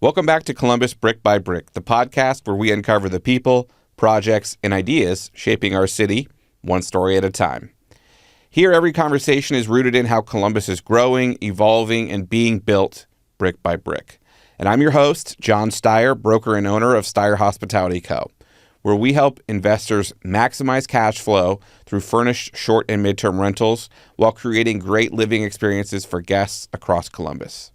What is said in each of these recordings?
Welcome back to Columbus Brick by Brick, the podcast where we uncover the people, projects, and ideas shaping our city, one story at a time. Here, every conversation is rooted in how Columbus is growing, evolving, and being built brick by brick. And I'm your host, John Steyer, broker and owner of Steyer Hospitality Co., where we help investors maximize cash flow through furnished short and midterm rentals while creating great living experiences for guests across Columbus.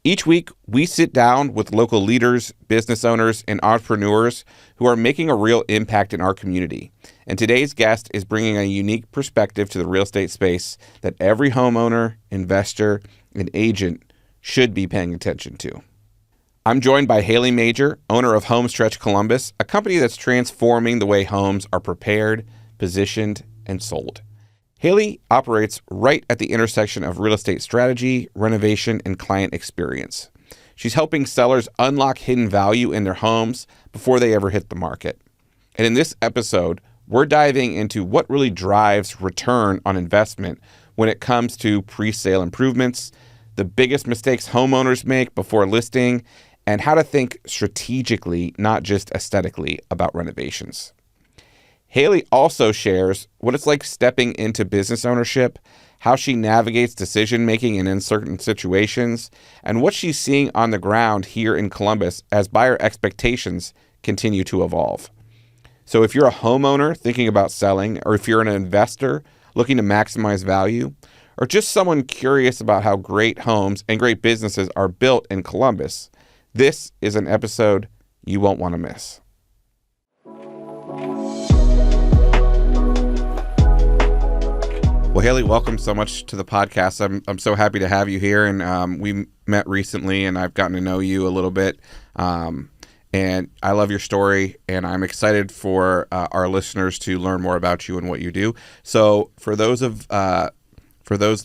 Each week, we sit down with local leaders, business owners, and entrepreneurs who are making a real impact in our community. And today's guest is bringing a unique perspective to the real estate space that every homeowner, investor, and agent should be paying attention to. I'm joined by Hailey Major, owner of HOMEstretch Columbus, a company that's transforming the way homes are prepared, positioned, and sold. Hailey operates right at the intersection of real estate strategy, renovation, and client experience. She's helping sellers unlock hidden value in their homes before they ever hit the market. And in this episode, we're diving into what really drives return on investment when it comes to pre-sale improvements, the biggest mistakes homeowners make before listing, and how to think strategically, not just aesthetically, about renovations. Hailey also shares what it's like stepping into business ownership, how she navigates decision-making in uncertain situations, and what she's seeing on the ground here in Columbus as buyer expectations continue to evolve. So if you're a homeowner thinking about selling, or if you're an investor looking to maximize value, or just someone curious about how great homes and great businesses are built in Columbus, this is an episode you won't want to miss. Well, Hailey, welcome so much to the podcast. I'm so happy to have you here, and we met recently, and I've gotten to know you a little bit, and I love your story, and I'm excited for our listeners to learn more about you and what you do. So, for those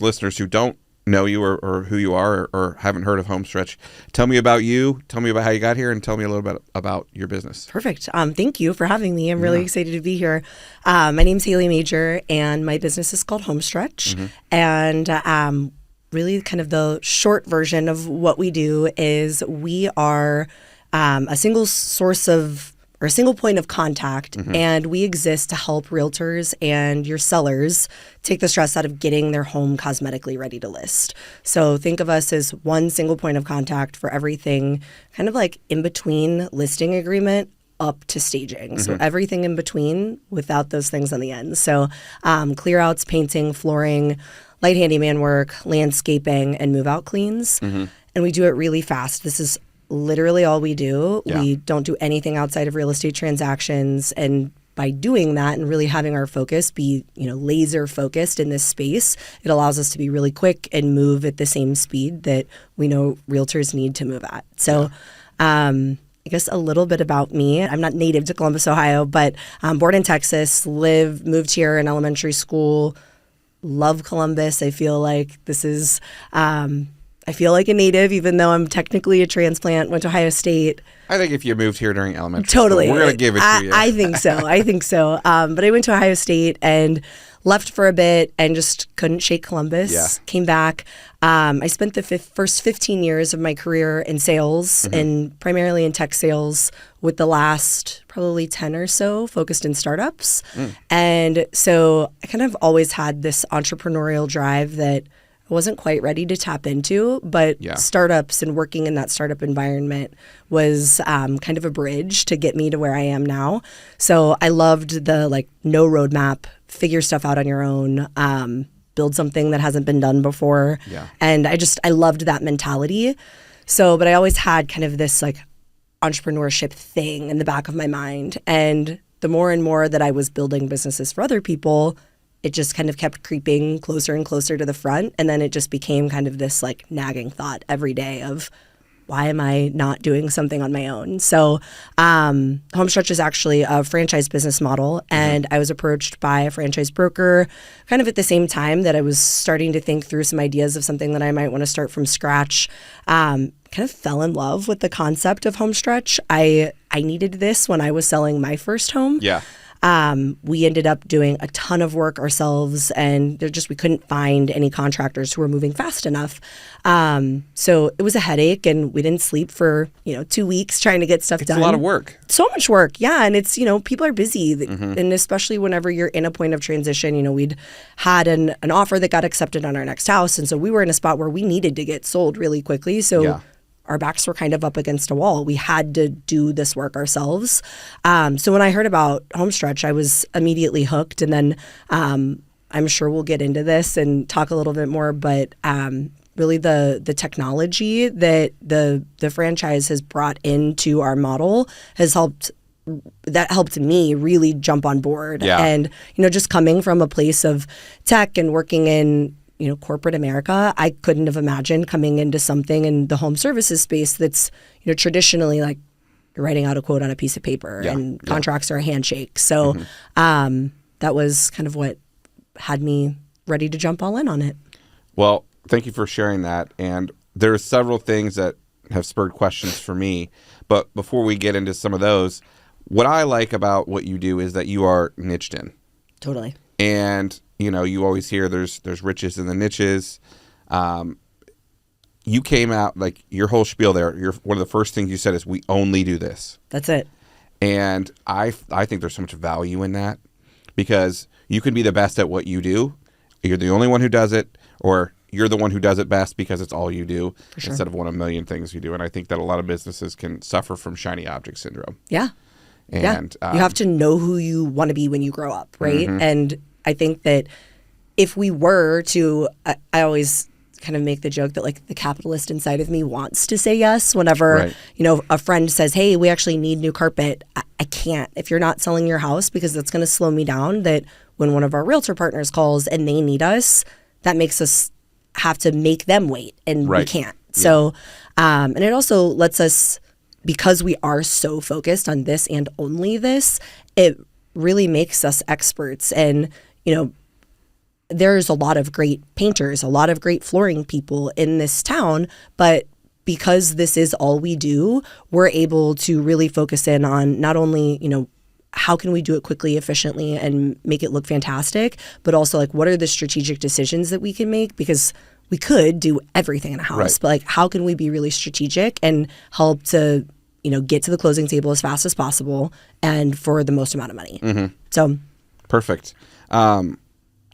listeners who don't know you or who you are or haven't heard of HOMEstretch, tell me about you, tell me about how you got here, and tell me a little bit about your business. Perfect. Thank you for having me. I'm really excited to be here. My name's Hailey Major, and my business is called HOMEstretch. Mm-hmm. And really kind of the short version of what we do is we are a single source of or a single point of contact, and we exist to help realtors and your sellers take the stress out of getting their home cosmetically ready to list. So think of us as one single point of contact for everything kind of like in between listing agreement up to staging. So everything in between without those things on the end. So clear outs, painting, flooring, light handyman work, landscaping, and move out cleans. And we do it really fast. This is literally all we do. Yeah. We don't do anything outside of real estate transactions. And by doing that and really having our focus be, laser focused in this space, it allows us to be really quick and move at the same speed that we know realtors need to move at. So, I guess a little bit about me. I'm not native to Columbus, Ohio, but I'm born in Texas, moved here in elementary school, love Columbus. I feel like this is, I feel like a native, even though I'm technically a transplant, went to Ohio State. I think if you moved here during elementary totally. School, we're going to give it to you. I think so. But I went to Ohio State and left for a bit and just couldn't shake Columbus. Yeah. Came back. I spent the first 15 years of my career in sales and primarily in tech sales, with the last probably 10 or so focused in startups. And so I kind of always had this entrepreneurial drive that I wasn't quite ready to tap into, but startups and working in that startup environment was kind of a bridge to get me to where I am now. So I loved the no roadmap, figure stuff out on your own, build something that hasn't been done before. Yeah. And I loved that mentality. So, but I always had kind of this entrepreneurship thing in the back of my mind. And the more and more that I was building businesses for other people, it just kind of kept creeping closer and closer to the front. And then it just became kind of this nagging thought every day of, why am I not doing something on my own? So HOMEstretch is actually a franchise business model. And I was approached by a franchise broker kind of at the same time that I was starting to think through some ideas of something that I might want to start from scratch. Kind of fell in love with the concept of HOMEstretch. I needed this when I was selling my first home. Yeah. We ended up doing a ton of work ourselves, and we couldn't find any contractors who were moving fast enough. So it was a headache, and we didn't sleep for 2 weeks trying to get stuff done. It's a lot of work. So much work, yeah. And it's people are busy, and especially whenever you're in a point of transition. We'd had an offer that got accepted on our next house, and so we were in a spot where we needed to get sold really quickly. So our backs were kind of up against a wall. We had to do this work ourselves. So when I heard about HOMEstretch, I was immediately hooked. And then I'm sure we'll get into this and talk a little bit more, but really the technology that the franchise has brought into our model has helped me really jump on board. Yeah. And, just coming from a place of tech and working in corporate America, I couldn't have imagined coming into something in the home services space that's, traditionally like you're writing out a quote on a piece of paper and contracts are a handshake. So that was kind of what had me ready to jump all in on it. Well, thank you for sharing that. And there are several things that have spurred questions for me. But before we get into some of those, what I like about what you do is that you are niched in. Totally. And you always hear there's riches in the niches. You came out like your whole spiel there. One of the first things you said is we only do this. That's it. And I think there's so much value in that, because you can be the best at what you do. You're the only one who does it, or you're the one who does it best because it's all you do instead of one of a million things you do. And I think that a lot of businesses can suffer from shiny object syndrome. Yeah. And you have to know who you want to be when you grow up, right? And I think that if we were to, I always kind of make the joke that like the capitalist inside of me wants to say yes whenever, a friend says, hey, we actually need new carpet. I can't. If you're not selling your house, because that's going to slow me down, that when one of our realtor partners calls and they need us, that makes us have to make them wait, and we can't. So, and it also lets us, because we are so focused on this and only this, it really makes us experts. And, there's a lot of great painters, a lot of great flooring people in this town, but because this is all we do, we're able to really focus in on not only, how can we do it quickly, efficiently, and make it look fantastic, but also like what are the strategic decisions that we can make, because we could do everything in a house, but like how can we be really strategic and help to get to the closing table as fast as possible and for the most amount of money. So perfect.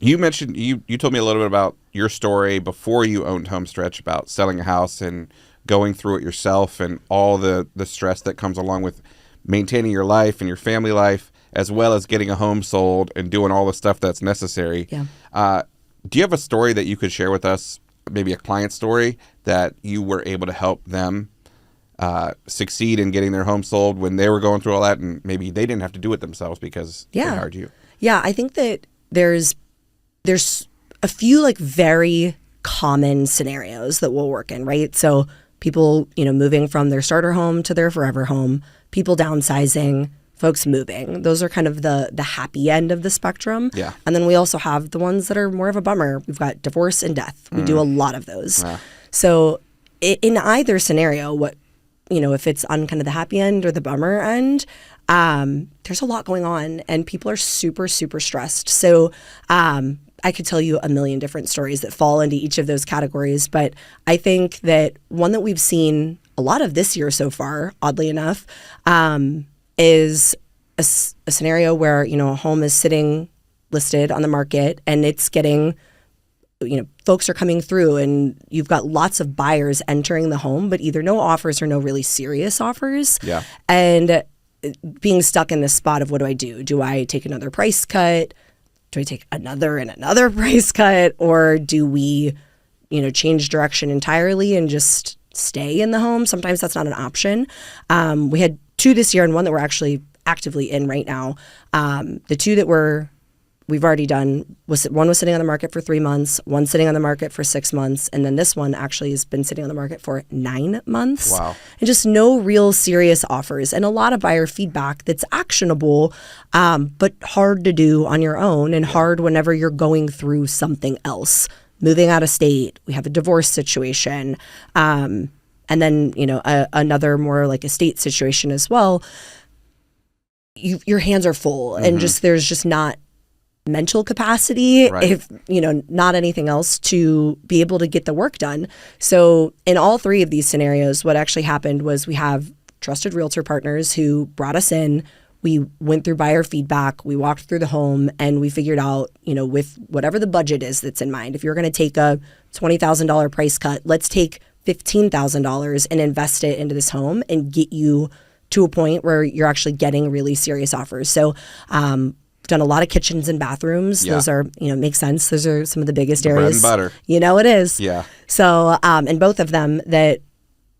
You mentioned, you told me a little bit about your story before you owned HOMEstretch, about selling a house and going through it yourself and all the stress that comes along with maintaining your life and your family life, as well as getting a home sold and doing all the stuff that's necessary. Yeah. Do you have a story that you could share with us, maybe a client story that you were able to help them succeed in getting their home sold when they were going through all that, and maybe they didn't have to do it themselves because they hired you? Yeah, I think that there's a few like very common scenarios that we'll work in, right? So people, moving from their starter home to their forever home, people downsizing, folks moving. Those are kind of the happy end of the spectrum. Yeah. And then we also have the ones that are more of a bummer. We've got divorce and death. We do a lot of those. So in either scenario, if it's on kind of the happy end or the bummer end, there's a lot going on and people are super, super stressed. So I could tell you a million different stories that fall into each of those categories. But I think that one that we've seen a lot of this year so far, oddly enough, is a scenario where, a home is sitting listed on the market and it's getting, folks are coming through and you've got lots of buyers entering the home, but either no offers or no really serious offers. Yeah. And being stuck in this spot of what do I do? Do I take another price cut? Do I take another price cut? Or do we, change direction entirely and just stay in the home? Sometimes that's not an option. We had 2 this year and one that we're actually actively in right now. The 2 that we've already done one was sitting on the market for 3 months, one sitting on the market for 6 months, and then this one actually has been sitting on the market for 9 months. Wow. And just no real serious offers and a lot of buyer feedback that's actionable, but hard to do on your own and hard whenever you're going through something else. Moving out of state, we have a divorce situation, and then, another more like estate situation as well. your hands are full and there's just not mental capacity, if not anything else, to be able to get the work done. So in all three of these scenarios, what actually happened was we have trusted realtor partners who brought us in. We went through buyer feedback, we walked through the home, and we figured out, with whatever the budget is that's in mind, if you're going to take a $20,000 price cut, let's take $15,000 and invest it into this home and get you to a point where you're actually getting really serious offers. So done a lot of kitchens and bathrooms. Those are, make sense. Those are some of the biggest areas. Bread and butter. It is. Yeah. So, and both of them that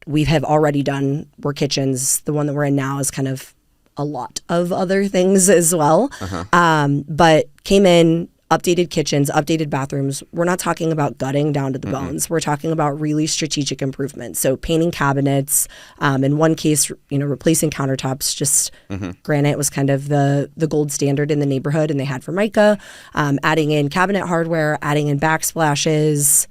we have already done were kitchens. The one that we're in now is kind of a lot of other things as well. But came in, updated kitchens, updated bathrooms. We're not talking about gutting down to the bones. We're talking about really strategic improvements. So painting cabinets, in one case, replacing countertops. Just granite was kind of the gold standard in the neighborhood, and they had Formica. Adding in cabinet hardware, adding in backsplashes,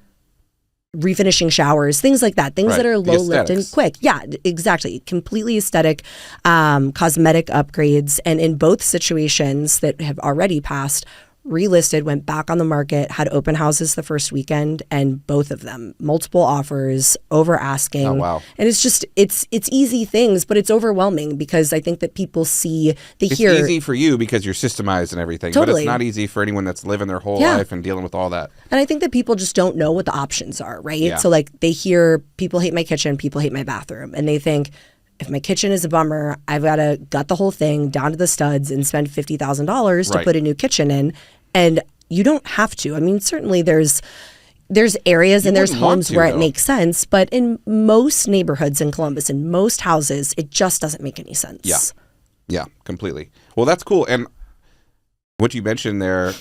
refinishing showers, things like that. Things that are low lift and quick. Yeah, exactly. Completely aesthetic, cosmetic upgrades. And in both situations that have already passed, relisted, went back on the market, had open houses the first weekend, and both of them, multiple offers, over asking. Oh, wow. And it's just, it's easy things, but it's overwhelming because I think that people hear. It's easy for you because you're systemized and everything, but it's not easy for anyone that's living their whole life and dealing with all that. And I think that people just don't know what the options are, right? Yeah. So like they hear people hate my kitchen, people hate my bathroom, and they think, if my kitchen is a bummer, I've got to gut the whole thing down to the studs and spend $50,000 to put a new kitchen in. And you don't have to. I mean, certainly there's areas and there's homes where it makes sense, but in most neighborhoods in Columbus, in most houses, it just doesn't make any sense. Yeah, completely. Well, that's cool. And what you mentioned there,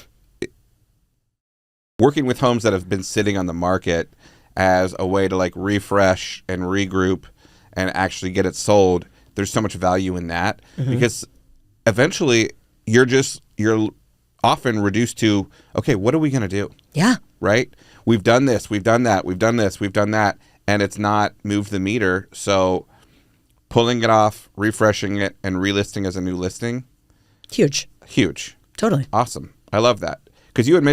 working with homes that have been sitting on the market as a way to like refresh and regroup and actually get it sold, there's so much value in that because eventually you're often reduced to, okay, what are we going to do? Yeah. Right? We've done this, we've done that, we've done this, we've done that, and it's not moved the meter. So pulling it off, refreshing it, and relisting as a new listing. Huge. Totally. Awesome. I love that. Because you had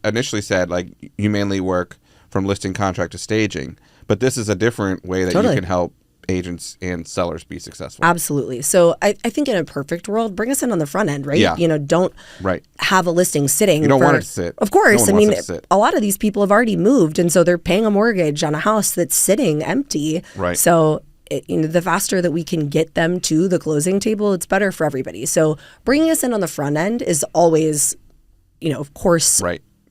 initially said, like, you mainly work from listing contract to staging, but this is a different way that you can help agents and sellers be successful. Absolutely. So I think in a perfect world, bring us in on the front end, right? Yeah. Don't have a listing sitting. You don't want it to sit. Of course. No one wants it to sit. A lot of these people have already moved, and so they're paying a mortgage on a house that's sitting empty. Right. So the faster that we can get them to the closing table, it's better for everybody. So bringing us in on the front end is always, of course,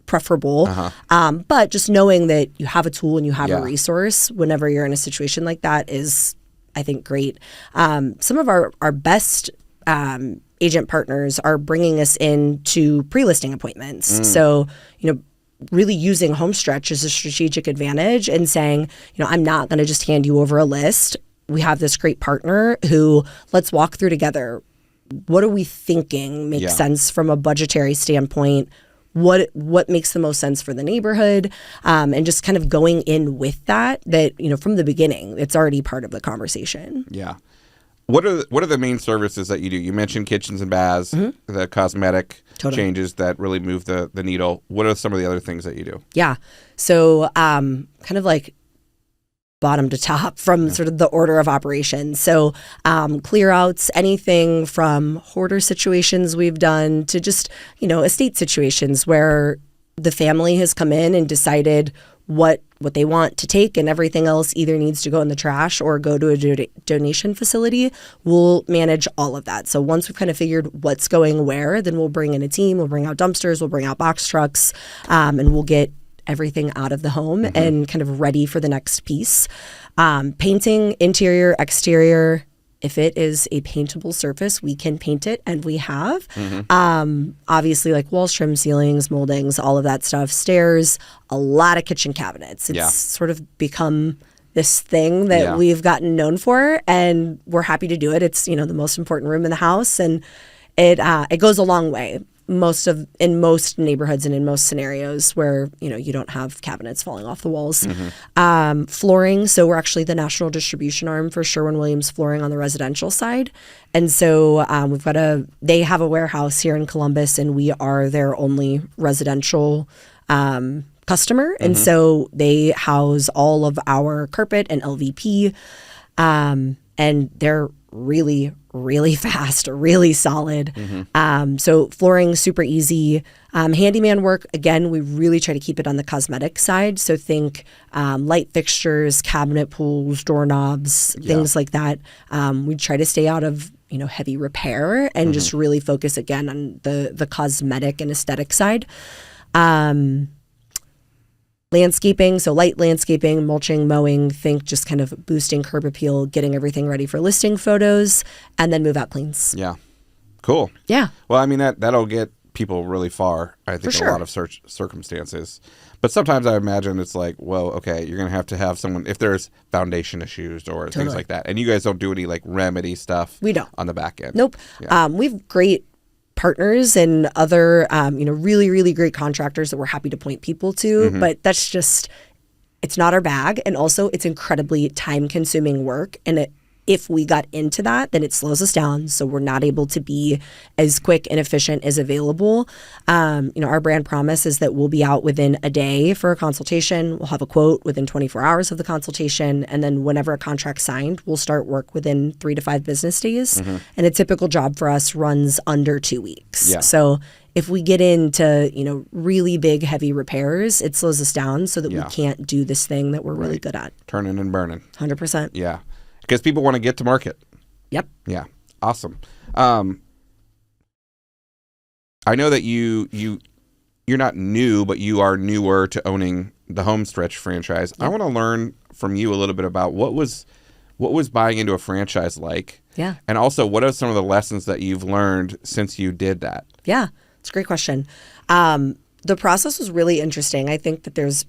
preferable. But just knowing that you have a tool and you have a resource whenever you're in a situation like that is, I think, great. Some of our best agent partners are bringing us in to pre-listing appointments. So, really using HOMEstretch as a strategic advantage and saying, I'm not going to just hand you over a list. We have this great partner who, let's walk through together. What are we thinking makes sense from a budgetary standpoint? What makes the most sense for the neighborhood, and just kind of going in with that from the beginning, it's already part of the conversation. Yeah. What are the main services that you do? You mentioned kitchens and baths, the cosmetic changes that really move the needle. What are some of the other things that you do? Yeah. So kind of like bottom to top from sort of the order of operations. So clear outs, anything from hoarder situations we've done to just, estate situations where the family has come in and decided what they want to take and everything else either needs to go in the trash or go to a donation facility. We'll manage all of that. So once we've kind of figured what's going where, then we'll bring in a team, we'll bring out dumpsters, we'll bring out box trucks, and we'll get everything out of the home and kind of ready for the next piece. Painting, interior, exterior. If it is a paintable surface, we can paint it, and we have. Obviously, like walls, trim, ceilings, moldings, all of that stuff. Stairs, a lot of kitchen cabinets. It's sort of become this thing that we've gotten known for, and we're happy to do it. It's the most important room in the house, and it goes a long way. in most neighborhoods and in most scenarios where you don't have cabinets falling off the walls. Flooring, so we're actually the national distribution arm for Sherwin-Williams Flooring on the residential side, and so they have a warehouse here in Columbus, and we are their only residential customer, and so they house all of our carpet and LVP, and they're really, really fast, really solid. So flooring, super easy. Handyman work, again, we really try to keep it on the cosmetic side. So think light fixtures, cabinet pulls, doorknobs, things like that. We try to stay out of heavy repair and just really focus again on the cosmetic and aesthetic side. Landscaping, so light landscaping, mulching, mowing, think just kind of boosting curb appeal, getting everything ready for listing photos, and then move out cleans. Yeah. Cool. Yeah. Well, I mean, that'll get people really far, I think, in a lot of circumstances. But sometimes I imagine it's like, well, okay, you're going to have someone, if there's foundation issues or things like that. And you guys don't do any like remedy stuff we don't. On the back end. Nope. Yeah. We've great partners and other, really, really great contractors that we're happy to point people to. But that's just, it's not our bag. And also it's incredibly time consuming work. And if we got into that, then it slows us down. So we're not able to be as quick and efficient as available. Our brand promise is that we'll be out within a day for a consultation. We'll have a quote within 24 hours of the consultation. And then whenever a contract's signed, we'll start work within 3 to 5 business days. And a typical job for us runs under 2 weeks. Yeah. So if we get into, really big, heavy repairs, it slows us down so that we can't do this thing that we're really good at. Turning and burning. 100%. Yeah. Because people want to get to market. Yep. Yeah. Awesome. I know that you're not new, but you are newer to owning the HOMEstretch franchise. Yep. I want to learn from you a little bit about what was buying into a franchise like. Yeah. And also, what are some of the lessons that you've learned since you did that? Yeah. It's a great question. The process was really interesting. I think that there's,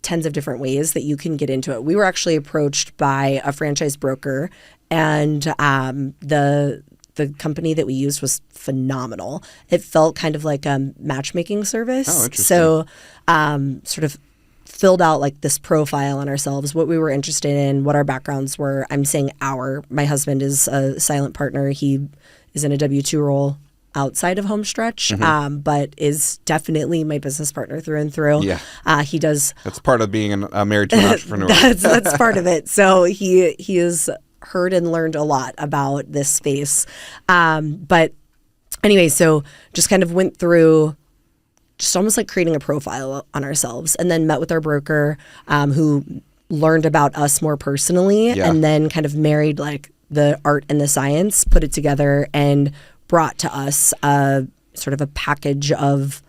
tons of different ways that you can get into it. We were actually approached by a franchise broker, and the company that we used was phenomenal. It felt kind of like a matchmaking service. Oh, interesting. So sort of filled out like this profile on ourselves, what we were interested in, what our backgrounds were. I'm saying my husband is a silent partner. He is in a W-2 role outside of HOMEstretch, but is definitely my business partner through and through. Yeah. He does. That's part of being married to an entrepreneur. That's part of it. So he has heard and learned a lot about this space. But anyway, so just kind of went through just almost like creating a profile on ourselves, and then met with our broker who learned about us more personally, and then kind of married like the art and the science, put it together, and brought to us sort of a package of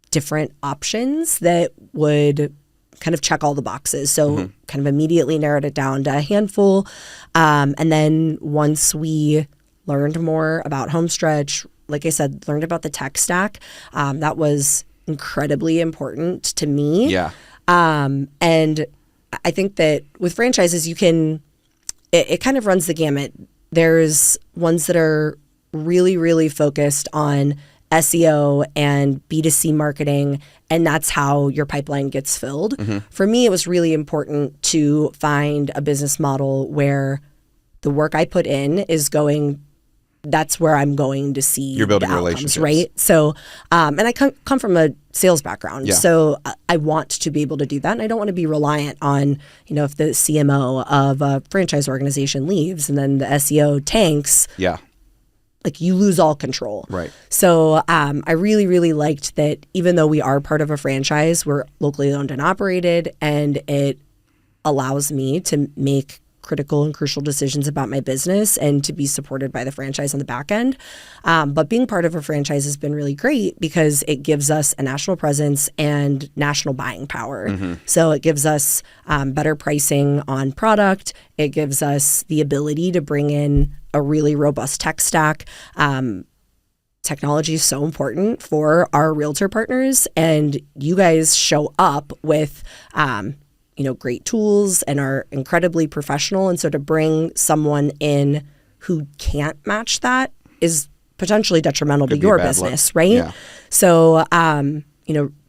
different options that would kind of check all the boxes. So kind of immediately narrowed it down to a handful. And then once we learned more about HOMEstretch, like I said, learned about the tech stack, that was incredibly important to me. Yeah. And I think that with franchises, it kind of runs the gamut. There's ones that are really, really focused on SEO and B2C marketing, and that's how your pipeline gets filled. For me, it was really important to find a business model where the work I put in that's where I'm going to see You're building the outcomes, relationships. right? So, and I come from a sales background, so I want to be able to do that, and I don't want to be reliant on, if the CMO of a franchise organization leaves and then the SEO tanks. Yeah. Like you lose all control. Right. So I really, really liked that even though we are part of a franchise, we're locally owned and operated, and it allows me to make critical and crucial decisions about my business and to be supported by the franchise on the back end. But being part of a franchise has been really great because it gives us a national presence and national buying power. So it gives us better pricing on product. It gives us the ability to bring in a really robust tech stack. Technology is so important for our realtor partners, and you guys show up with great tools and are incredibly professional. And so to bring someone in who can't match that is potentially detrimental to Could be your bad business, luck. right? Yeah. So,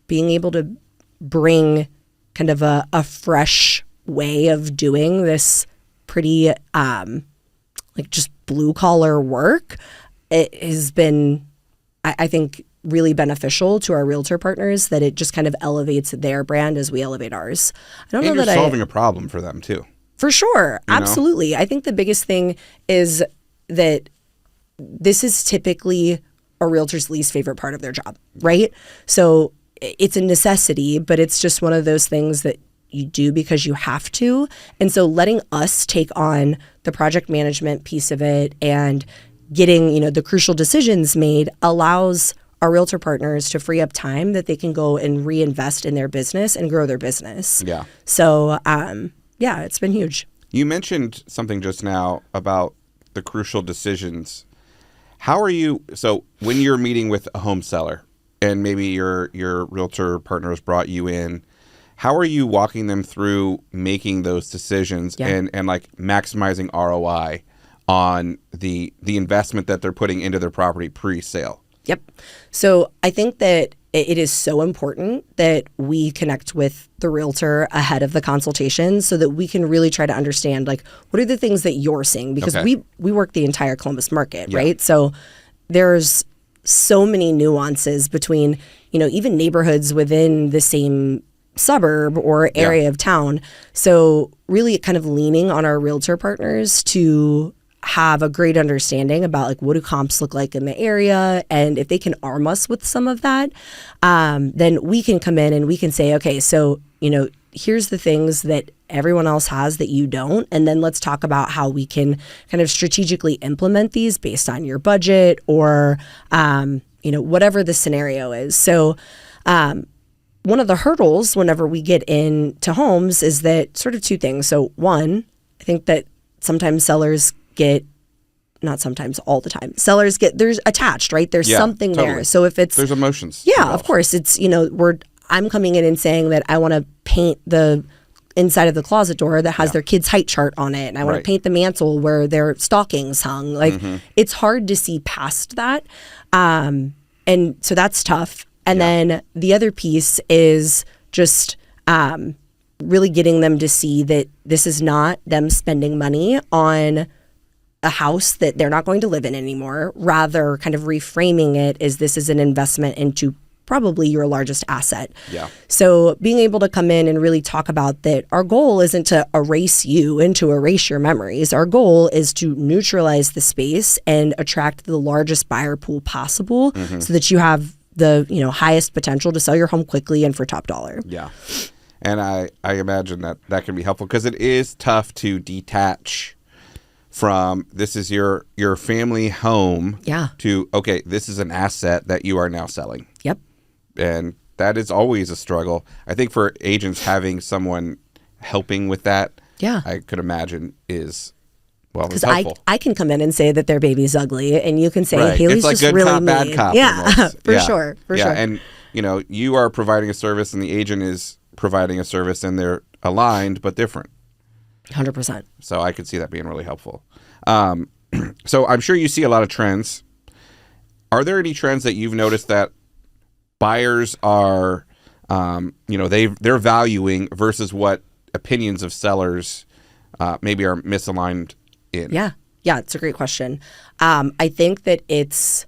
being able to bring kind of a fresh way of doing this pretty like just blue collar work, it has been, I think, really beneficial to our realtor partners, that it just kind of elevates their brand as we elevate ours. I don't And know you're that solving a problem for them too. for sure. You know? Absolutely. I think the biggest thing is that this is typically a realtor's least favorite part of their job, right? So it's a necessity, but it's just one of those things that you do because you have to. And so letting us take on the project management piece of it and getting, the crucial decisions made allows our realtor partners to free up time that they can go and reinvest in their business and grow their business. Yeah. So, it's been huge. You mentioned something just now about the crucial decisions. How are you, so when you're meeting with a home seller and maybe your realtor partners brought you in, how are you walking them through making those decisions and like maximizing ROI on the investment that they're putting into their property pre-sale? Yep. So I think that it is so important that we connect with the realtor ahead of the consultation so that we can really try to understand, like, what are the things that you're seeing? Because we work the entire Columbus market, right? So there's so many nuances between, even neighborhoods within the same suburb or area of town. So really kind of leaning on our realtor partners to have a great understanding about, like, what do comps look like in the area, and if they can arm us with some of that, then we can come in and we can say, okay, so here's the things that everyone else has that you don't, and then let's talk about how we can kind of strategically implement these based on your budget or whatever the scenario is. So one of the hurdles whenever we get into homes is that sort of two things. So one, I think that sometimes sellers get, not sometimes, all the time, sellers get, there's attached, right? There's something there. So if it's, there's emotions. Yeah, involved. of course. It's, I'm coming in and saying that I want to paint the inside of the closet door that has their kid's height chart on it. And I want to paint the mantle where their stockings hung. Like, it's hard to see past that. And so that's tough. And then the other piece is just really getting them to see that this is not them spending money on a house that they're not going to live in anymore, rather kind of reframing it as this is an investment into probably your largest asset. Yeah. So being able to come in and really talk about that our goal isn't to erase you and to erase your memories. Our goal is to neutralize the space and attract the largest buyer pool possible so that you have the highest potential to sell your home quickly and for top dollar. Yeah. And I imagine that can be helpful because it is tough to detach from this is your family home to, okay, this is an asset that you are now selling. Yep. And that is always a struggle. I think for agents, having someone helping with that, I could imagine is, well, it's helpful. Because I can come in and say that their baby's ugly, and you can say, Right. Hailey's it's like just good really cop, mean. bad cop. Yeah, almost. for sure. And, you are providing a service and the agent is providing a service and they're aligned but different. 100%. So I could see that being really helpful. So I'm sure you see a lot of trends. Are there any trends that you've noticed that buyers are, they're valuing versus what opinions of sellers maybe are misaligned in? Yeah, it's a great question. I think that it's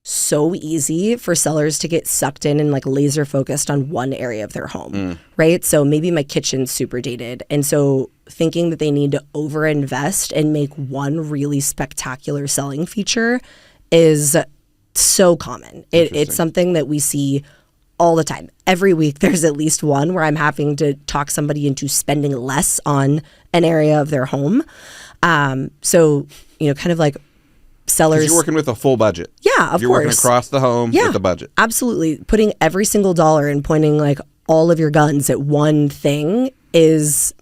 so easy for sellers to get sucked in and like laser focused on one area of their home, right? So maybe my kitchen's super dated. And so thinking that they need to overinvest and make one really spectacular selling feature is so common. It's something that we see all the time. Every week there's at least one where I'm having to talk somebody into spending less on an area of their home. So, kind of like sellers. You're working with a full budget. Yeah, of You're course. working across the home with the budget. Absolutely. Putting every single dollar and pointing like all of your guns at one thing is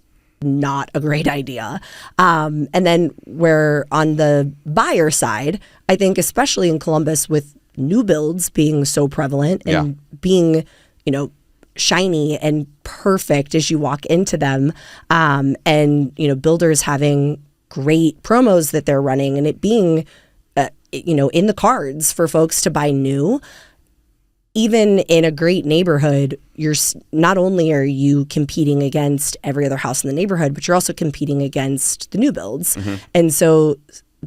not a great idea. And then where on the buyer side, I think especially in Columbus with new builds being so prevalent and being, shiny and perfect as you walk into them, and, builders having great promos that they're running and it being in the cards for folks to buy new. Even in a great neighborhood, not only are you competing against every other house in the neighborhood, but you're also competing against the new builds. And so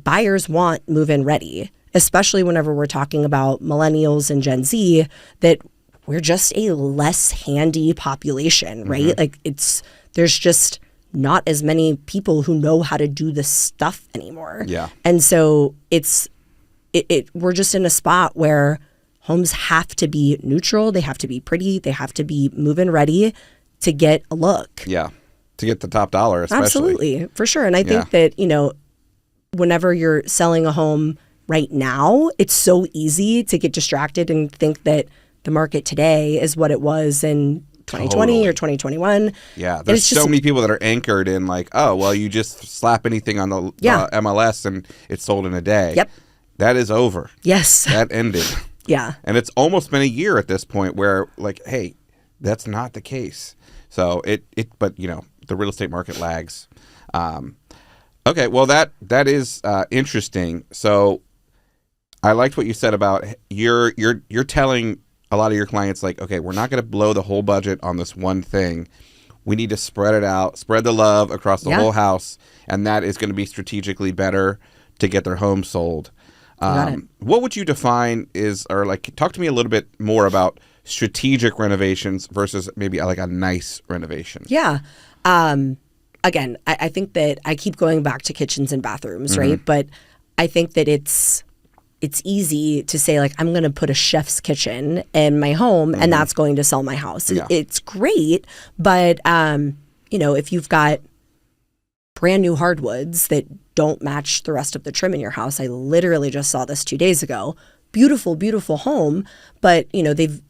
buyers want move-in ready, especially whenever we're talking about millennials and Gen Z, that we're just a less handy population, right? Like there's just not as many people who know how to do this stuff anymore. Yeah. And so we're just in a spot where homes have to be neutral, they have to be pretty, they have to be move-in ready to get a look. Yeah. To get the top dollar, especially. Absolutely, for sure. And I think that, whenever you're selling a home right now, it's so easy to get distracted and think that the market today is what it was in 2020 or 2021. Yeah, there's so many people that are anchored in like, oh, well, you just slap anything on the MLS and it's sold in a day. Yep. That is over. Yes. That ended. Yeah. And it's almost been a year at this point where like, hey, that's not the case. So but the real estate market lags. Okay, well that is interesting. So I liked what you said about you're telling a lot of your clients like, okay, we're not going to blow the whole budget on this one thing. We need to spread it out, spread the love across the whole house, and that is going to be strategically better to get their home sold. What would you define talk to me a little bit more about strategic renovations versus maybe like a nice renovation? Yeah. Again, I think that I keep going back to kitchens and bathrooms, right? But I think that it's easy to say like, I'm going to put a chef's kitchen in my home and that's going to sell my house. Yeah. It's great. But, if you've got brand new hardwoods that don't match the rest of the trim in your house. I literally just saw this 2 days ago. Beautiful, beautiful home, but they've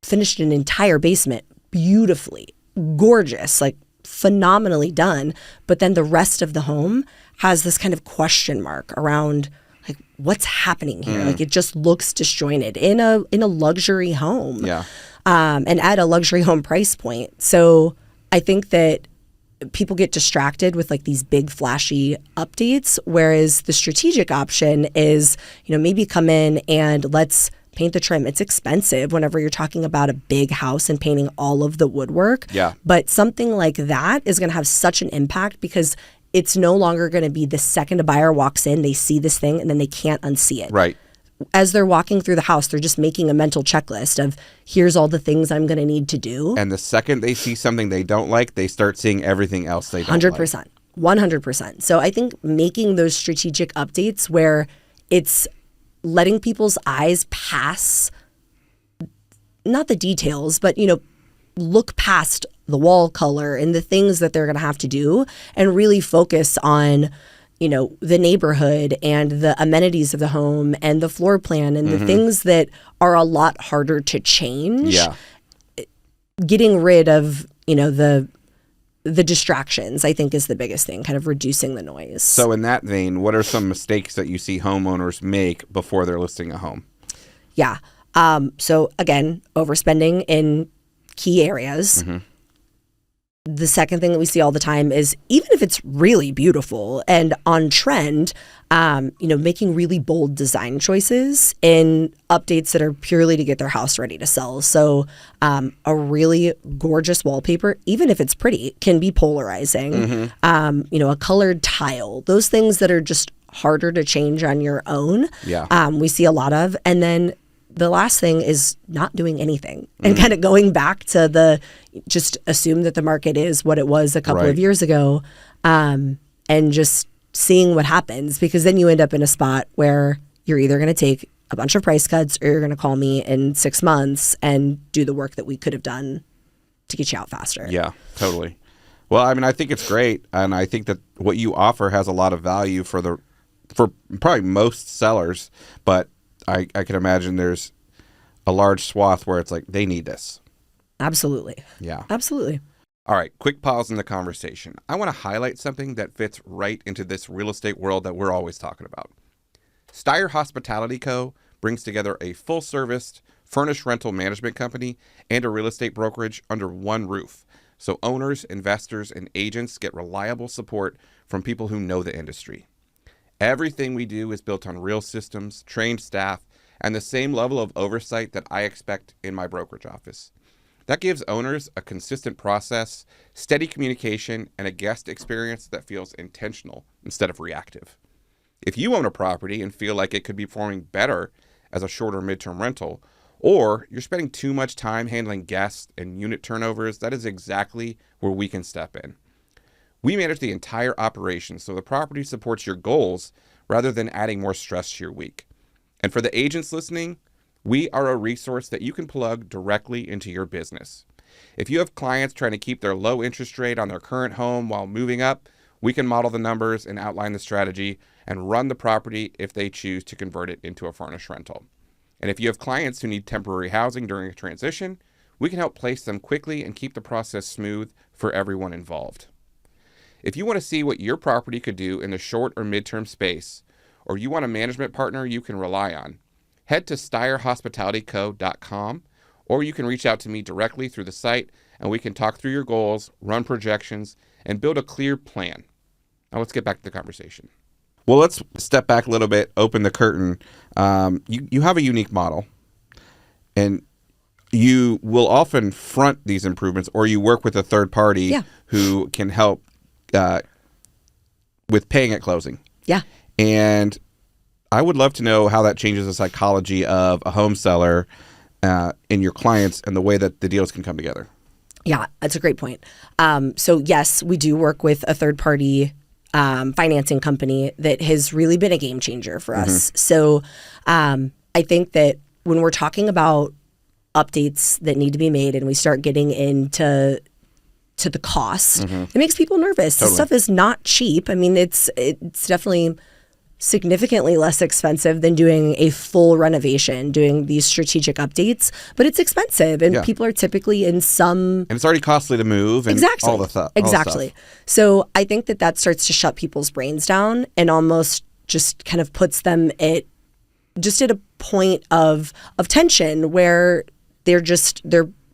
finished an entire basement beautifully, gorgeous, like phenomenally done. But then the rest of the home has this kind of question mark around like what's happening here. Like it just looks disjointed in a luxury home. Yeah. And at a luxury home price point. So I think that people get distracted with like these big flashy updates, whereas the strategic option is, maybe come in and let's paint the trim. It's expensive whenever you're talking about a big house and painting all of the woodwork. Yeah. But something like that is going to have such an impact because it's no longer going to be the second a buyer walks in, they see this thing and then they can't unsee it. Right. As they're walking through the house, they're just making a mental checklist of here's all the things I'm going to need to do. And the second they see something they don't like, they start seeing everything else they don't 100%, like. 100%. So I think making those strategic updates where it's letting people's eyes pass, not the details, but, look past the wall color and the things that they're going to have to do and really focus on the neighborhood and the amenities of the home and the floor plan and the things that are a lot harder to change. Yeah. Getting rid of, the distractions, I think, is the biggest thing, kind of reducing the noise. So in that vein, what are some mistakes that you see homeowners make before they're listing a home? Yeah. So again, overspending in key areas. The second thing that we see all the time is even if it's really beautiful and on trend, making really bold design choices in updates that are purely to get their house ready to sell. So a really gorgeous wallpaper, even if it's pretty, can be polarizing. A colored tile, those things that are just harder to change on your own. Yeah. We see a lot of. And then the last thing is not doing anything and kind of going back to just assume that the market is what it was a couple of years ago, and just seeing what happens, because then you end up in a spot where you're either going to take a bunch of price cuts or you're going to call me in 6 months and do the work that we could have done to get you out faster. Yeah, totally. Well, I mean, I think it's great. And I think that what you offer has a lot of value for probably most sellers, but I can imagine there's a large swath where it's like, they need this. Absolutely. Yeah. Absolutely. All right, quick pause in the conversation. I want to highlight something that fits right into this real estate world that we're always talking about. Steyer Hospitality Co. brings together a full-service furnished rental management company and a real estate brokerage under one roof. So owners, investors, and agents get reliable support from people who know the industry. Everything we do is built on real systems, trained staff, and the same level of oversight that I expect in my brokerage office. That gives owners a consistent process, steady communication, and a guest experience that feels intentional instead of reactive. If you own a property and feel like it could be performing better as a short or midterm rental, or you're spending too much time handling guests and unit turnovers, that is exactly where we can step in. We manage the entire operation so the property supports your goals rather than adding more stress to your week. And for the agents listening, we are a resource that you can plug directly into your business. If you have clients trying to keep their low interest rate on their current home while moving up, we can model the numbers and outline the strategy and run the property if they choose to convert it into a furnished rental. And if you have clients who need temporary housing during a transition, we can help place them quickly and keep the process smooth for everyone involved. If you want to see what your property could do in the short or midterm space, or you want a management partner you can rely on, head to StyreHospitalityCo.com, or you can reach out to me directly through the site and we can talk through your goals, run projections, and build a clear plan. Now let's get back to the conversation. Well, let's step back a little bit, open the curtain. You have a unique model, and you will often front these improvements, or you work with a third party who can help with paying at closing. Yeah. And I would love to know how that changes the psychology of a home seller in your clients and the way that the deals can come together. Yeah, that's a great point. So yes, we do work with a third party financing company that has really been a game changer for us. So I think that when we're talking about updates that need to be made and we start getting into the cost, it makes people nervous. Totally. This stuff is not cheap. I mean, it's definitely significantly less expensive than doing a full renovation, doing these strategic updates, but it's expensive and people are typically in some... And it's already costly to move and all the stuff. Exactly. So I think that starts to shut people's brains down and almost just kind of puts them at a point of tension where they're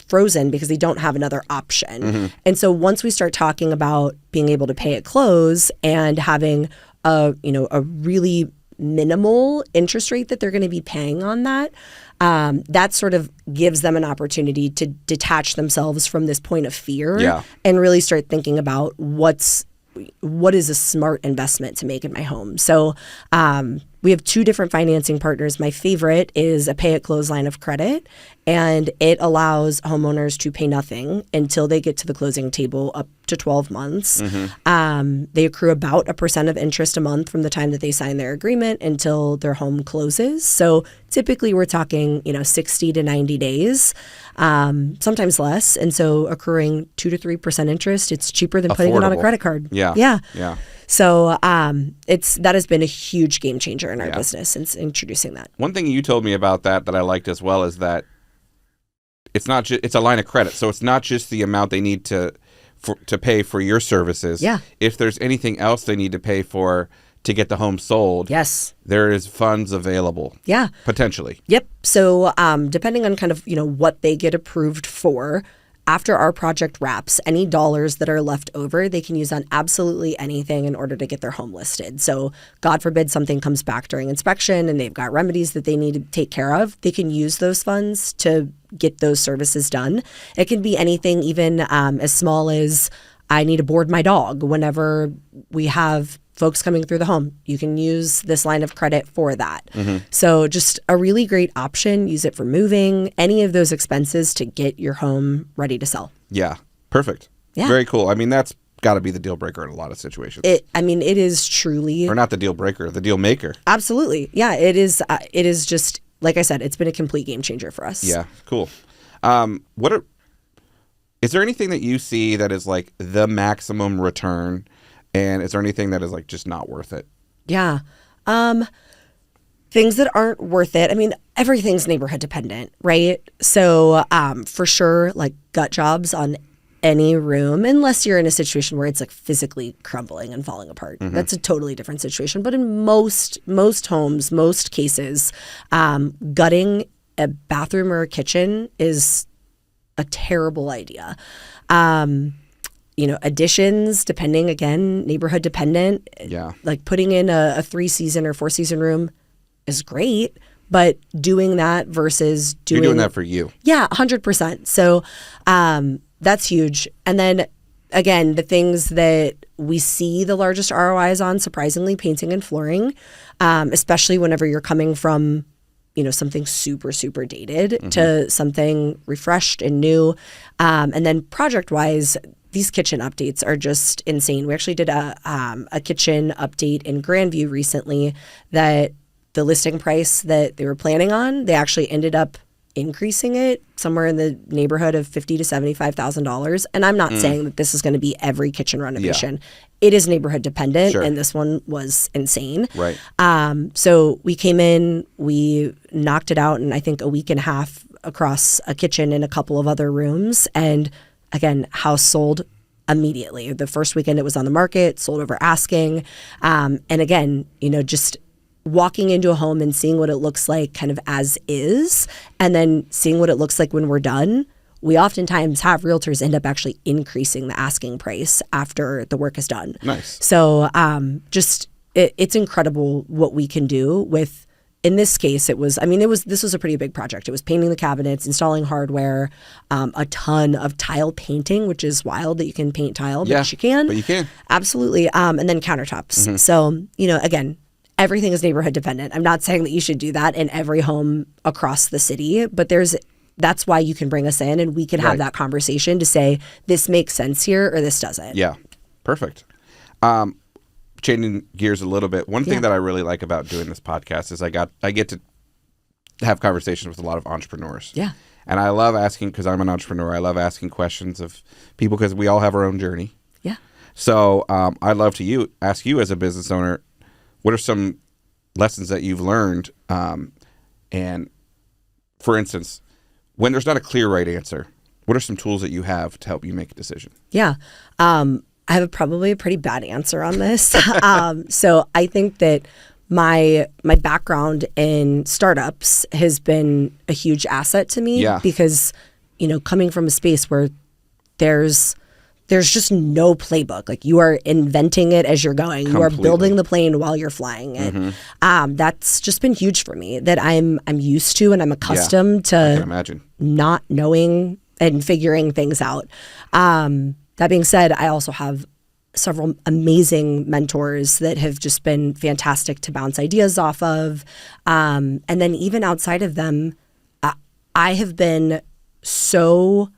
frozen because they don't have another option. And so once we start talking about being able to pay at close and having a really minimal interest rate that they're going to be paying on that, that sort of gives them an opportunity to detach themselves from this point of fear and really start thinking about what is a smart investment to make in my home. So we have two different financing partners. My favorite is a pay-at-close line of credit, and it allows homeowners to pay nothing until they get to the closing table up to 12 months. They accrue about 1% of interest a month from the time that they sign their agreement until their home closes. So typically we're talking 60 to 90 days, sometimes less. And so accruing 2 to 3% interest, it's cheaper than putting it on a credit card. Yeah. So that has been a huge game changer in our business since introducing that. One thing you told me about that I liked as well is that it's not it's a line of credit, so it's not just the amount they need to pay for your services. If there's anything else they need to pay for to get the home sold, there is funds available. Potentially. Yep. So depending on kind of what they get approved for, after our project wraps, any dollars that are left over, they can use on absolutely anything in order to get their home listed. So God forbid something comes back during inspection and they've got remedies that they need to take care of, they can use those funds to get those services done. It can be anything even as small as I need to board my dog whenever we have folks coming through the home. You can use this line of credit for that. So just a really great option. Use it for moving, any of those expenses to get your home ready to sell. Yeah. Perfect. Very cool. I mean, that's got to be the deal breaker in a lot of situations. It is truly... Or not the deal breaker, the deal maker. Absolutely. Yeah, it is. It is just, like I said, it's been a complete game changer for us. Yeah. Cool. Is there anything that you see that is like the maximum return? And is there anything that is like just not worth it? Yeah. Things that aren't worth it. I mean, everything's neighborhood dependent, right? So for sure, like gut jobs on any room, unless you're in a situation where it's like physically crumbling and falling apart. That's a totally different situation. But in most homes, most cases, gutting a bathroom or a kitchen is a terrible idea. additions, depending, again, neighborhood dependent. Yeah. Like putting in a 3-season or 4-season room is great, but doing that versus You're doing that for you. Yeah, 100%. So that's huge. And then again, the things that we see the largest ROIs on, surprisingly, painting and flooring, especially whenever you're coming from, something super, super dated to something refreshed and new. And then project-wise, these kitchen updates are just insane. We actually did a kitchen update in Grandview recently that the listing price that they were planning on, they actually ended up increasing it somewhere in the neighborhood of $50,000 to $75,000. And I'm not saying that this is going to be every kitchen renovation. Yeah. It is neighborhood dependent, sure. And this one was insane. Right. So we came in, we knocked it out in I think a week and a half across a kitchen and a couple of other rooms. And again, house sold immediately. The first weekend it was on the market, sold over asking. And again, just walking into a home and seeing what it looks like kind of as is, and then seeing what it looks like when we're done. We oftentimes have realtors end up actually increasing the asking price after the work is done. Nice. So it's incredible what we can do with, in this case, this was a pretty big project. It was painting the cabinets, installing hardware, a ton of tile painting, which is wild that you can paint tile, but you can. But you can. Absolutely. And then countertops. Mm-hmm. So, again, everything is neighborhood dependent. I'm not saying that you should do that in every home across the city, but that's why you can bring us in and we can have that conversation to say, this makes sense here or this doesn't. Yeah. Perfect. Changing gears a little bit. One thing that I really like about doing this podcast is I get to have conversations with a lot of entrepreneurs. Yeah. And I love asking, because I'm an entrepreneur, I love asking questions of people because we all have our own journey. Yeah. So I'd love to ask you as a business owner, what are some lessons that you've learned? And for instance, when there's not a clear right answer, what are some tools that you have to help you make a decision? Yeah. I have probably a pretty bad answer on this. So I think that my background in startups has been a huge asset to me because, coming from a space where there's just no playbook. Like, you are inventing it as you're going. Completely. You are building the plane while you're flying it. Mm-hmm. That's just been huge for me, that I'm used to and I'm accustomed to not knowing and figuring things out. That being said, I also have several amazing mentors that have just been fantastic to bounce ideas off of. And then even outside of them, I have been so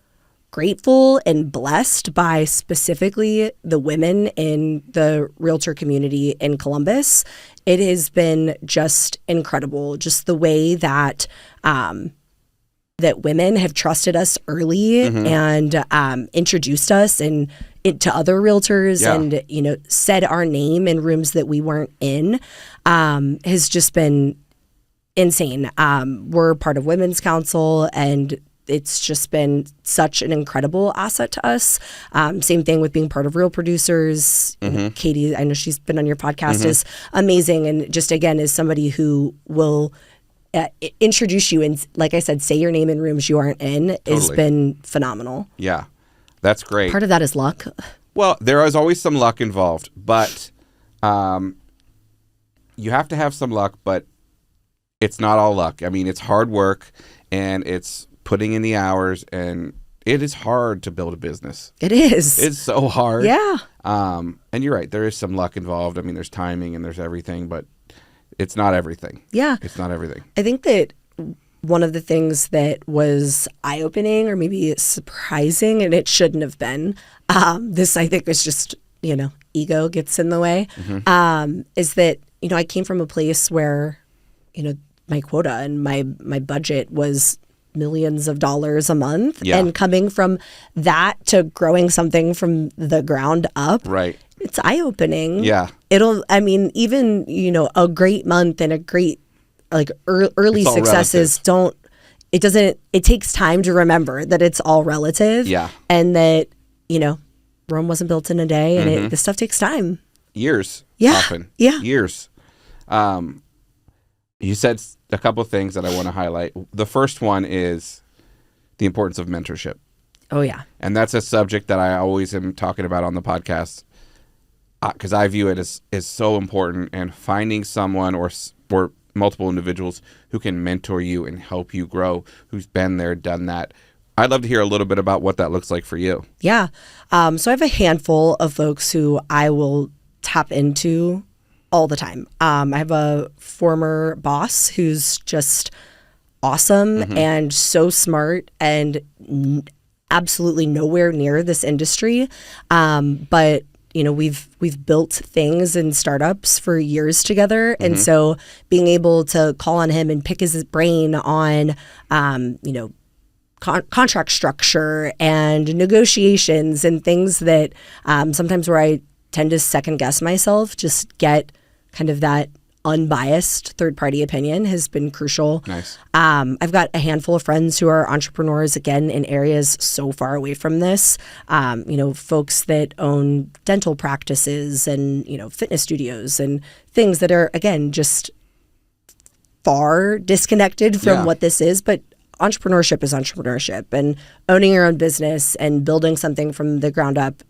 grateful and blessed by specifically the women in the realtor community in Columbus. It has been just incredible, just the way that that women have trusted us early and introduced us to other realtors and said our name in rooms that we weren't in, has just been insane. We're part of Women's Council, and it's just been such an incredible asset to us. Same thing with being part of Real Producers. Katie, I know she's been on your podcast, is amazing, and just again is somebody who will introduce you and, like I said, say your name in rooms you aren't in. Has been phenomenal. Yeah, that's great. Part of that is luck. Well, there is always some luck involved, but you have to have some luck, but it's not all luck. I mean, it's hard work, and it's putting in the hours, and it is hard to build a business. It is. It's so hard. Yeah. And you're right. There is some luck involved. I mean, there's timing and there's everything, but it's not everything. Yeah. It's not everything. I think that one of the things that was eye-opening or maybe surprising, and it shouldn't have been, this I think is just, ego gets in the way, is that, I came from a place where, my quota and my budget was millions of dollars a month. Yeah. And coming from that to growing something from the ground up, right? It's eye-opening. Yeah. Even, a great month and a great, early successes it takes time to remember that it's all relative. Yeah. And that, Rome wasn't built in a day, and this stuff takes time. Years. Yeah. Often. Yeah. Years. You said a couple of things that I want to highlight. The first one is the importance of mentorship. Oh, yeah. And that's a subject that I always am talking about on the podcast because I view it as so important, and finding someone or multiple individuals who can mentor you and help you grow, who's been there, done that. I'd love to hear a little bit about what that looks like for you. Yeah. So I have a handful of folks who I will tap into all the time. I have a former boss who's just awesome and so smart and absolutely nowhere near this industry. But we've built things and startups for years together. And so being able to call on him and pick his brain on, contract structure and negotiations and things that sometimes where I tend to second guess myself, just get kind of that unbiased third-party opinion has been crucial. Nice. I've got a handful of friends who are entrepreneurs, again, in areas so far away from this. Folks that own dental practices and, fitness studios and things that are, again, just far disconnected from what this is. But entrepreneurship is entrepreneurship, and owning your own business and building something from the ground up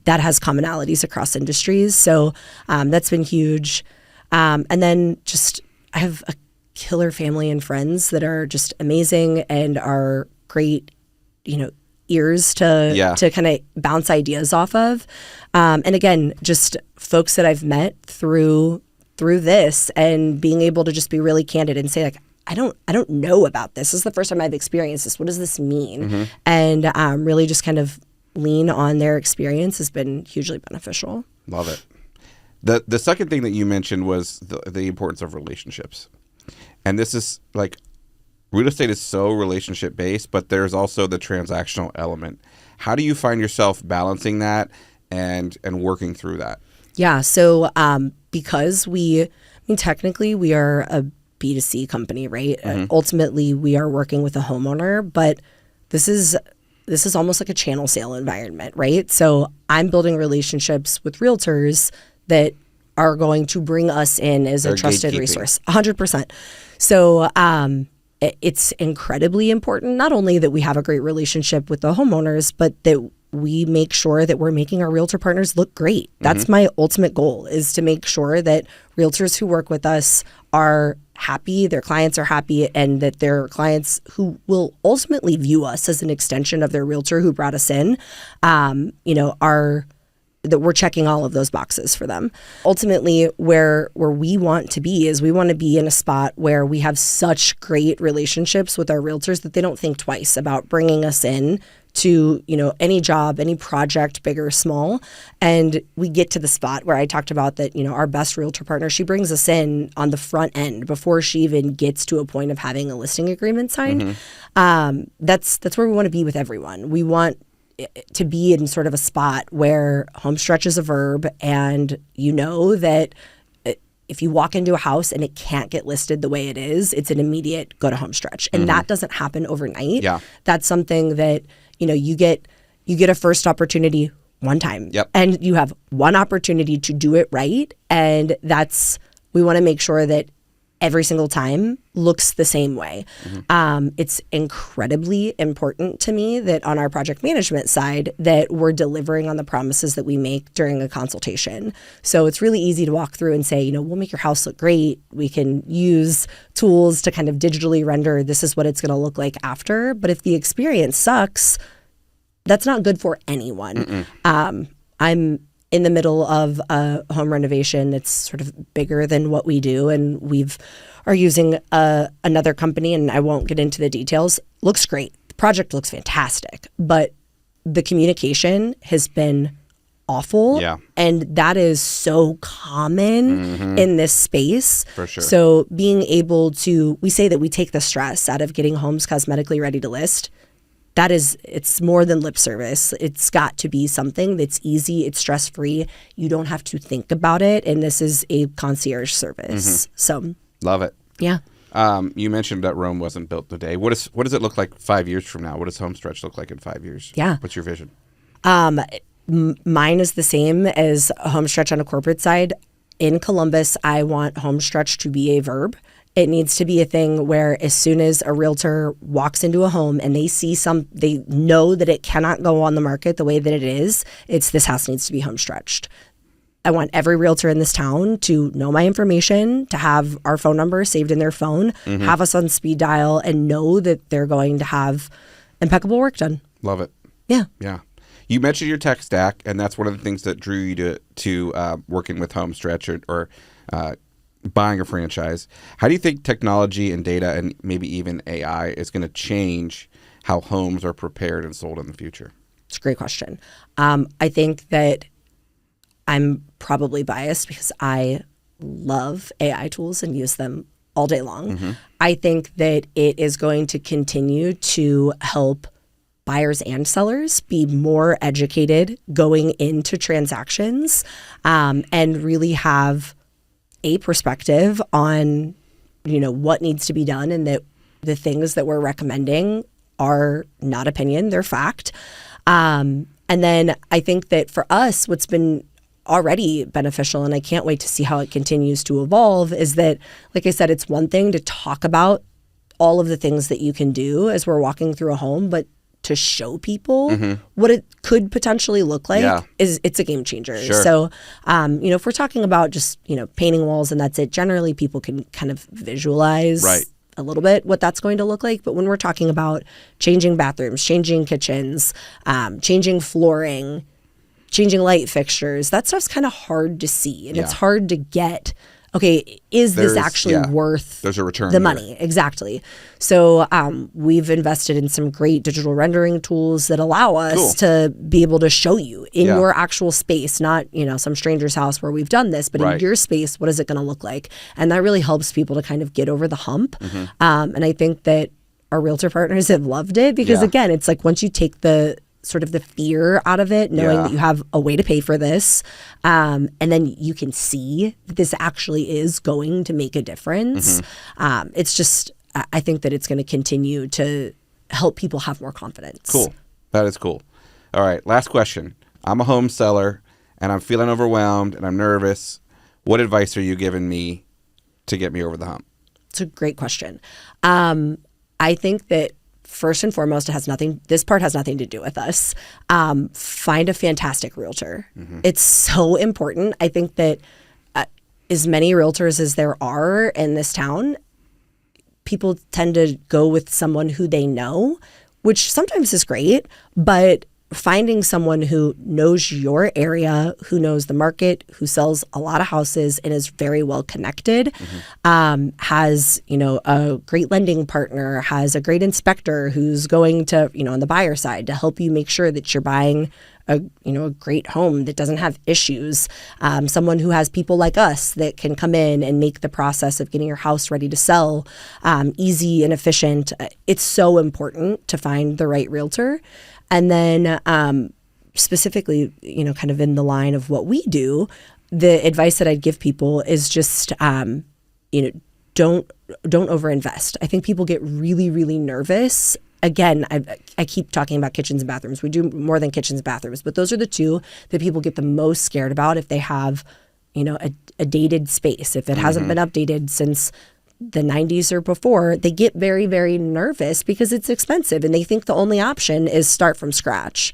that has commonalities across industries. So that's been huge. And then just I have a killer family and friends that are just amazing and are great, ears to kind of bounce ideas off of. And again, just folks that I've met through this, and being able to just be really candid and say, like, I don't know about this. This is the first time I've experienced this. What does this mean? And really just kind of lean on their experience has been hugely beneficial. Love it. The second thing that you mentioned was the importance of relationships. And this is like, real estate is so relationship based, but there's also the transactional element. How do you find yourself balancing that and working through that? Yeah. So because technically we are a B2C company, right? Ultimately, we are working with a homeowner, but this is almost like a channel sale environment, right? So I'm building relationships with realtors that are going to bring us in as a trusted resource, 100%. So it's incredibly important, not only that we have a great relationship with the homeowners, but that we make sure that we're making our realtor partners look great. That's my ultimate goal, is to make sure that realtors who work with us are happy, their clients are happy, and that their clients who will ultimately view us as an extension of their realtor who brought us in, that we're checking all of those boxes for them. Ultimately, where we want to be is we want to be in a spot where we have such great relationships with our realtors that they don't think twice about bringing us in to, any job, any project, big or small. And we get to the spot where I talked about that, our best realtor partner, she brings us in on the front end before she even gets to a point of having a listing agreement signed. That's where we want to be with everyone. We want to be in sort of a spot where homestretch is a verb, and that if you walk into a house and it can't get listed the way it is, it's an immediate go to homestretch. And that doesn't happen overnight. Yeah. That's something that, you get a first opportunity one time. Yep. And you have one opportunity to do it right. And we want to make sure that every single time looks the same way. It's incredibly important to me that on our project management side that we're delivering on the promises that we make during a consultation. So it's really easy to walk through and say, we'll make your house look great. We can use tools to kind of digitally render this is what it's going to look like after. But if the experience sucks, that's not good for anyone. I'm in the middle of a home renovation that's sort of bigger than what we do, and are using another company, and I won't get into the details. Looks great. The project looks fantastic, but the communication has been awful. Yeah. And that is so common in this space. For sure. So being able to, we say that we take the stress out of getting homes cosmetically ready to list. It's more than lip service. It's got to be something that's easy. It's stress-free. You don't have to think about it. And this is a concierge service. So love it. Yeah. You mentioned that Rome wasn't built today. What does it look like 5 years from now? What does HomeStretch look like in 5 years? Yeah. What's your vision? Mine is the same as HomeStretch on a corporate side. In Columbus, I want HomeStretch to be a verb, It needs to be a thing where as soon as a realtor walks into a home and they know that it cannot go on the market the way that it is, this house needs to be home stretched. I want every realtor in this town to know my information, to have our phone number saved in their phone, have us on speed dial, and know that they're going to have impeccable work done. Love it. Yeah. Yeah. You mentioned your tech stack, and that's one of the things that drew you to working with HOMestretch or buying a franchise. How do you think technology and data and maybe even AI is going to change how homes are prepared and sold in the future? It's a great question. I think that I'm probably biased because I love AI tools and use them all day long. I think that it is going to continue to help buyers and sellers be more educated going into transactions, and really have a perspective on, what needs to be done, and that the things that we're recommending are not opinion, they're fact. And then I think that for us, what's been already beneficial, and I can't wait to see how it continues to evolve, is that, like I said, it's one thing to talk about all of the things that you can do as we're walking through a home, but to show people what it could potentially look like it's a game changer. Sure. So, if we're talking about just, painting walls and that's it, generally people can kind of visualize a little bit what that's going to look like. But when we're talking about changing bathrooms, changing kitchens, changing flooring, changing light fixtures, that stuff's kind of hard to see. And it's hard to get, okay, is this actually worth There's a return the money? Exactly. So we've invested in some great digital rendering tools that allow us to be able to show you in your actual space, not, some stranger's house where we've done this, but in your space, what is it going to look like? And that really helps people to kind of get over the hump. And I think that our realtor partners have loved it because, again, it's like once you take the sort of the fear out of it, knowing that you have a way to pay for this, and then you can see that this actually is going to make a difference. It's just, I think that it's going to continue to help people have more confidence. Cool. That is cool. All right. Last question. I'm a home seller and I'm feeling overwhelmed and I'm nervous. What advice are you giving me to get me over the hump? It's a great question. I think that first and foremost, this part has nothing to do with us. Find a fantastic realtor. It's so important. I think that as many realtors as there are in this town, people tend to go with someone who they know, which sometimes is great, but finding someone who knows your area, who knows the market, who sells a lot of houses and is very well connected, has, a great lending partner, has a great inspector who's going to, on the buyer side to help you make sure that you're buying a great home that doesn't have issues. Someone who has people like us that can come in and make the process of getting your house ready to sell easy and efficient. It's so important to find the right realtor. And then specifically, kind of in the line of what we do, the advice that I'd give people is just, don't overinvest. I think people get really, really nervous. Again, I keep talking about kitchens and bathrooms. We do more than kitchens and bathrooms, but those are the two that people get the most scared about if they have, a dated space. If it hasn't been updated since the 90s or before, they get very, very nervous because it's expensive and they think the only option is start from scratch.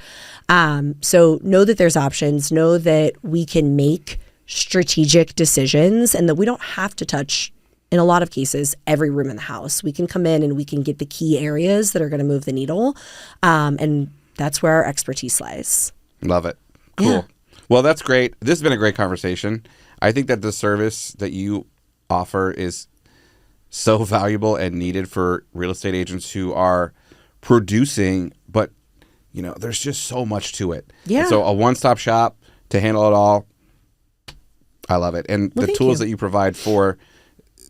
So know that there's options, know that we can make strategic decisions and that we don't have to touch, in a lot of cases, every room in the house. We can come in and we can get the key areas that are going to move the needle. And that's where our expertise lies. Love it. Cool. Yeah. Well, that's great. This has been a great conversation. I think that the service that you offer is so valuable and needed for real estate agents who are producing, but there's just so much to it. Yeah. And so a one-stop shop to handle it all. I love it. And the tools that you provide for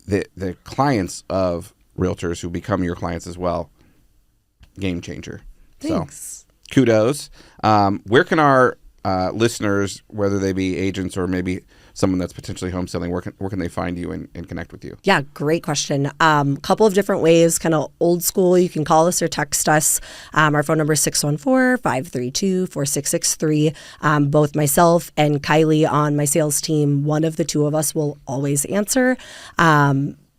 the clients of realtors who become your clients as well, game changer. Thanks. So kudos. Where can our listeners, whether they be agents or maybe someone that's potentially home selling, where can they find you and connect with you? Yeah, great question. Couple of different ways, kind of old school. You can call us or text us. Our phone number is 614-532-4663. Both myself and Kylie on my sales team, one of the two of us will always answer.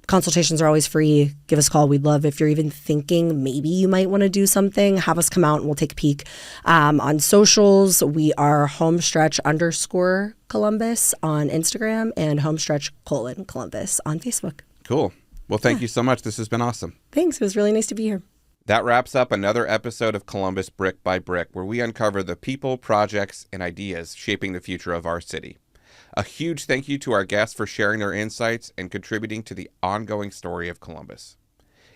consultations are always free. Give us a call. We'd love if you're even thinking maybe you might want to do something, have us come out and we'll take a peek. On socials, we are homestretch_Columbus on Instagram and homestretch:_Columbus on Facebook. Cool. Well, thank you so much. This has been awesome. Thanks. It was really nice to be here. That wraps up another episode of Columbus Brick by Brick, where we uncover the people, projects, and ideas shaping the future of our city. A huge thank you to our guests for sharing their insights and contributing to the ongoing story of Columbus.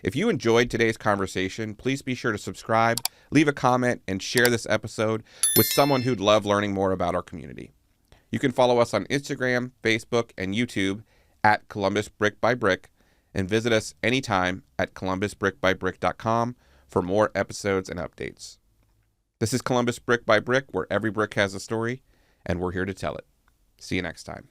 If you enjoyed today's conversation, please be sure to subscribe, leave a comment, and share this episode with someone who'd love learning more about our community. You can follow us on Instagram, Facebook, and YouTube at Columbus Brick by Brick, and visit us anytime at columbusbrickbybrick.com for more episodes and updates. This is Columbus Brick by Brick, where every brick has a story, and we're here to tell it. See you next time.